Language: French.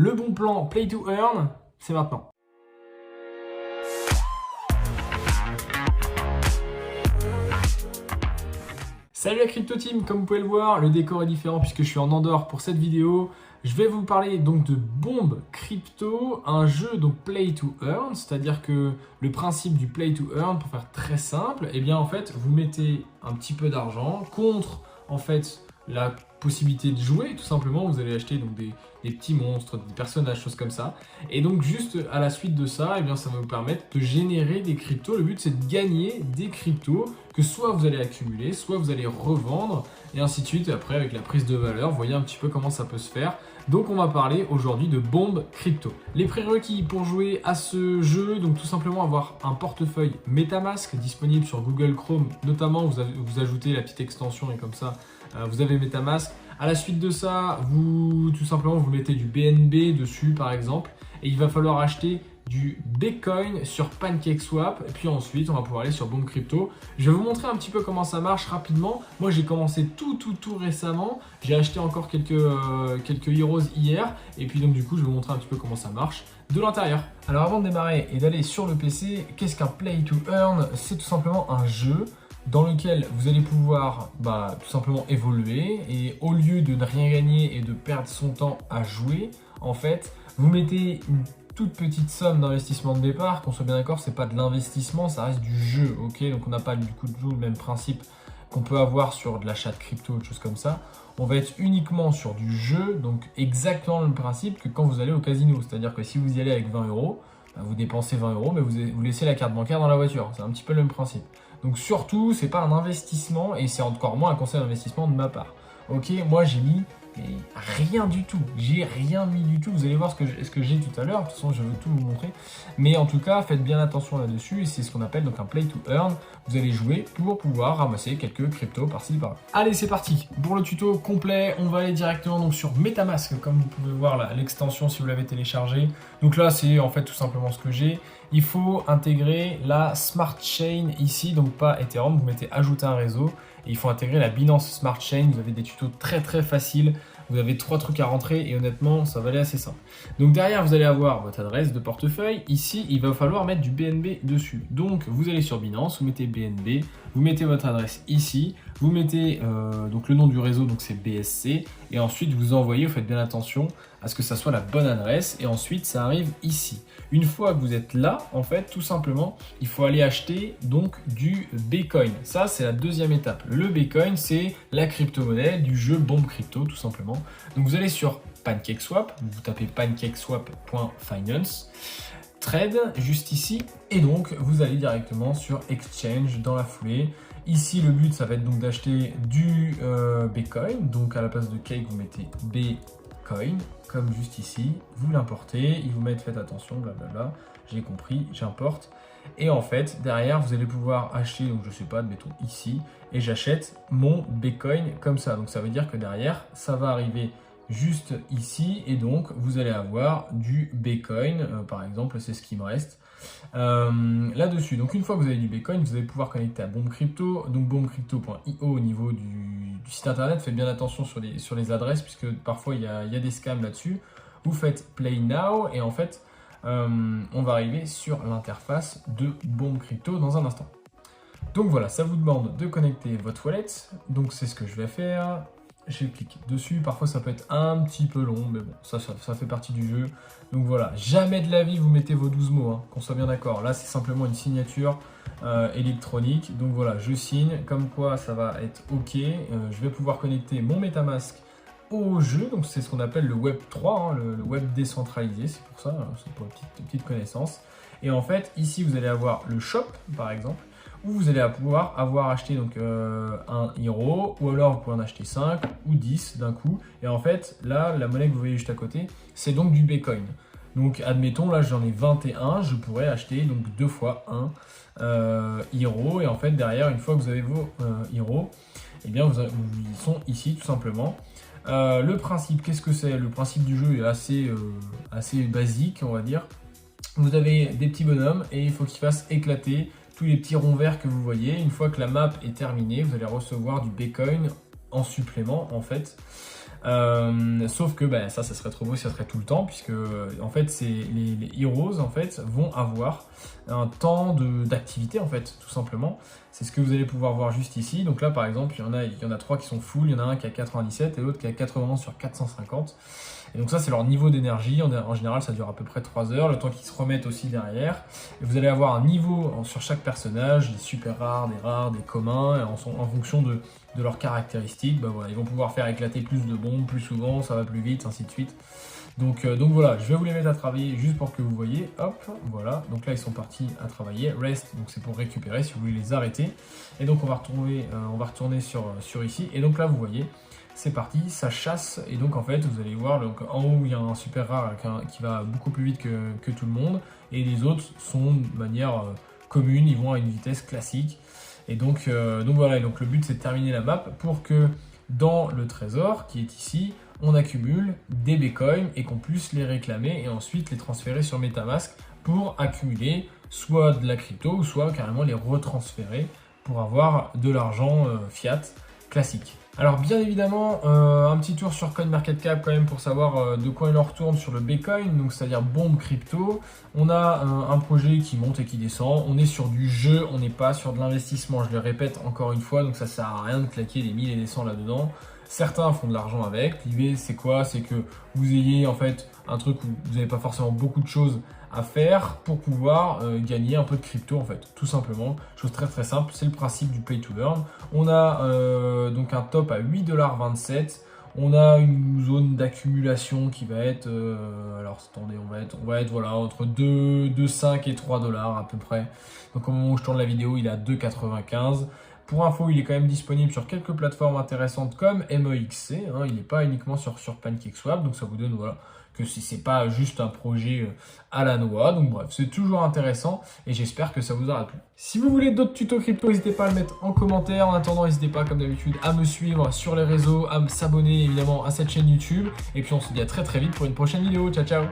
Le bon plan Play to Earn, c'est maintenant. Salut la Crypto Team, comme vous pouvez le voir, le décor est différent puisque je suis en Andorre pour cette vidéo. Je vais vous parler donc de Bomb Crypto, un jeu donc Play to Earn, c'est-à-dire que le principe du Play to Earn, pour faire très simple, eh bien en fait vous mettez un petit peu d'argent contre en fait la possibilité de jouer, tout simplement. Vous allez acheter donc des petits monstres, des personnages, choses comme ça. Et donc juste à la suite de ça, eh bien, ça va vous permettre de générer des cryptos. Le but c'est de gagner des cryptos que soit vous allez accumuler, soit vous allez revendre et ainsi de suite. Et après avec la prise de valeur, vous voyez un petit peu comment ça peut se faire. Donc on va parler aujourd'hui de Bomb Crypto. Les prérequis pour jouer à ce jeu, donc tout simplement avoir un portefeuille MetaMask disponible sur Google Chrome, notamment vous ajoutez la petite extension et comme ça vous avez MetaMask. À la suite de ça, tout simplement vous mettez du BNB dessus par exemple et il va falloir acheter du Bitcoin sur PancakeSwap et puis ensuite on va pouvoir aller sur Bomb Crypto. Je vais vous montrer un petit peu comment ça marche rapidement. Moi j'ai commencé tout récemment, j'ai acheté encore quelques Heroes hier et puis donc du coup je vais vous montrer un petit peu comment ça marche de l'intérieur. Alors avant de démarrer et d'aller sur le PC, qu'est-ce qu'un Play to Earn? C'est tout simplement un jeu dans lequel vous allez pouvoir tout simplement évoluer et au lieu de ne rien gagner et de perdre son temps à jouer, en fait, vous mettez une toute petite somme d'investissement de départ, qu'on soit bien d'accord, c'est pas de l'investissement, ça reste du jeu, ok? Donc on n'a pas du coup le même principe qu'on peut avoir sur de l'achat de crypto, des choses comme ça. On va être uniquement sur du jeu, donc exactement le même principe que quand vous allez au casino, c'est-à-dire que si vous y allez avec 20 euros, vous dépensez 20 euros, mais vous laissez la carte bancaire dans la voiture, c'est un petit peu le même principe. Donc surtout, c'est pas un investissement et c'est encore moins un conseil d'investissement de ma part. Ok, moi j'ai mis rien du tout, j'ai rien mis du tout. Vous allez voir ce que j'ai tout à l'heure. De toute façon, je veux tout vous montrer. Mais en tout cas, faites bien attention là-dessus. Et c'est ce qu'on appelle donc un play to earn. Vous allez jouer pour pouvoir ramasser quelques cryptos par-ci par-là. Allez, c'est parti. Pour le tuto complet, on va aller directement donc sur MetaMask, comme vous pouvez voir l'extension si vous l'avez téléchargé. Donc là, c'est en fait tout simplement ce que j'ai. Il faut intégrer la Smart Chain ici, donc pas Ethereum. Vous mettez ajouter un réseau. Et il faut intégrer la Binance Smart Chain. Vous avez des tutos très faciles. Vous avez 3 trucs à rentrer et honnêtement, ça va aller assez simple. Donc derrière, vous allez avoir votre adresse de portefeuille. Ici, il va falloir mettre du BNB dessus. Donc vous allez sur Binance, vous mettez BNB, vous mettez votre adresse ici, vous mettez donc le nom du réseau, donc c'est BSC, et ensuite vous envoyez, vous faites bien attention à ce que ça soit la bonne adresse, et ensuite ça arrive ici. Une fois que vous êtes là, en fait, tout simplement, il faut aller acheter donc du Bitcoin. Ça, c'est la deuxième étape. Le Bitcoin, c'est la crypto-monnaie du jeu Bomb Crypto, tout simplement. Donc vous allez sur PancakeSwap, vous tapez pancakeswap.finance, trade juste ici, et donc vous allez directement sur Exchange dans la foulée. Ici, le but, ça va être donc d'acheter du Bitcoin. Donc à la place de cake, vous mettez Bitcoin, comme juste ici. Vous l'importez, ils vous mettent faites attention, blablabla. J'ai compris, j'importe. Et en fait, derrière, vous allez pouvoir acheter, donc je sais pas, mettons ici, et j'achète mon Bitcoin comme ça. Donc ça veut dire que derrière, ça va arriver juste ici, et donc vous allez avoir du Bitcoin, par exemple, c'est ce qui me reste là-dessus. Donc une fois que vous avez du Bitcoin, vous allez pouvoir connecter à Bomb Crypto, donc bombcrypto.io au niveau du site internet. Faites bien attention sur les adresses, puisque parfois il y a des scams là-dessus. Vous faites Play Now, et en fait, on va arriver sur l'interface de Bomb Crypto dans un instant. Donc voilà, ça vous demande de connecter votre wallet, donc c'est ce que je vais faire. Je clique dessus, parfois ça peut être un petit peu long, mais bon, ça fait partie du jeu. Donc voilà, jamais de la vie vous mettez vos 12 mots, hein, qu'on soit bien d'accord. Là, c'est simplement une signature électronique. Donc voilà, je signe, comme quoi ça va être OK. Je vais pouvoir connecter mon MetaMask au jeu, donc c'est ce qu'on appelle le Web 3, hein, le Web décentralisé, c'est pour ça, c'est pour une petite connaissance. Et en fait, ici, vous allez avoir le shop, par exemple, où vous allez pouvoir avoir acheté donc, un Hero, ou alors vous pouvez en acheter 5 ou 10 d'un coup. Et en fait, là, la monnaie que vous voyez juste à côté, c'est donc du Bitcoin. Donc, admettons, là, j'en ai 21, je pourrais acheter donc 2 fois un Hero. Et en fait, derrière, une fois que vous avez vos Hero, eh bien, ils sont ici, tout simplement. Le principe, qu'est-ce que c'est? Le principe du jeu est assez basique, on va dire. Vous avez des petits bonhommes et il faut qu'ils fassent éclater tous les petits ronds verts que vous voyez. Une fois que la map est terminée, vous allez recevoir du Bitcoin en supplément en fait. Sauf que ça serait trop beau si ça serait tout le temps, puisque en fait les heroes en fait vont avoir un temps d'activité en fait, tout simplement. C'est ce que vous allez pouvoir voir juste ici. Donc là par exemple il y en a 3 qui sont full, il y en a un qui a 97 et l'autre qui a 91 sur 450. Et donc ça c'est leur niveau d'énergie, en général ça dure à peu près 3 heures, le temps qu'ils se remettent aussi derrière. Et vous allez avoir un niveau sur chaque personnage, des super rares, des communs, et en fonction de leurs caractéristiques, voilà, ils vont pouvoir faire éclater plus de bombes, plus souvent, ça va plus vite, ainsi de suite. Donc voilà, je vais vous les mettre à travailler juste pour que vous voyez, hop, voilà, donc là ils sont partis à travailler, rest, donc c'est pour récupérer si vous voulez les arrêter. Et donc on va retourner sur ici, et donc là vous voyez, c'est parti, ça chasse, et donc en fait vous allez voir, donc en haut il y a un super rare qui va beaucoup plus vite que tout le monde, et les autres sont de manière commune, ils vont à une vitesse classique. Et donc voilà, et donc le but c'est de terminer la map pour que dans le trésor qui est ici, on accumule des bitcoins et qu'on puisse les réclamer et ensuite les transférer sur Metamask pour accumuler soit de la crypto ou soit carrément les retransférer pour avoir de l'argent fiat classique. Alors bien évidemment, un petit tour sur CoinMarketCap quand même pour savoir de quoi il en retourne sur le Bitcoin, donc c'est-à-dire bombe crypto. On a un projet qui monte et qui descend, on est sur du jeu, on n'est pas sur de l'investissement, je le répète encore une fois, donc ça sert à rien de claquer des 1000 et des 100 là-dedans. Certains font de l'argent avec, l'idée c'est quoi? C'est que vous ayez en fait un truc où vous n'avez pas forcément beaucoup de choses à faire pour pouvoir gagner un peu de crypto en fait, tout simplement. Chose très très simple, c'est le principe du pay to earn. On a donc un top à 8,27 $. On a une zone d'accumulation qui va être, alors attendez, on va être voilà, entre 2,5 et 3 $ à peu près. Donc au moment où je tourne la vidéo, il est à 2,95 $. Pour info, il est quand même disponible sur quelques plateformes intéressantes comme MEXC, hein, il n'est pas uniquement sur PancakeSwap, donc ça vous donne voilà, que si c'est pas juste un projet à la noix. Donc bref, c'est toujours intéressant et j'espère que ça vous aura plu. Si vous voulez d'autres tutos crypto, n'hésitez pas à le mettre en commentaire. En attendant, n'hésitez pas comme d'habitude à me suivre sur les réseaux, à s'abonner évidemment à cette chaîne YouTube. Et puis on se dit à très très vite pour une prochaine vidéo. Ciao ciao.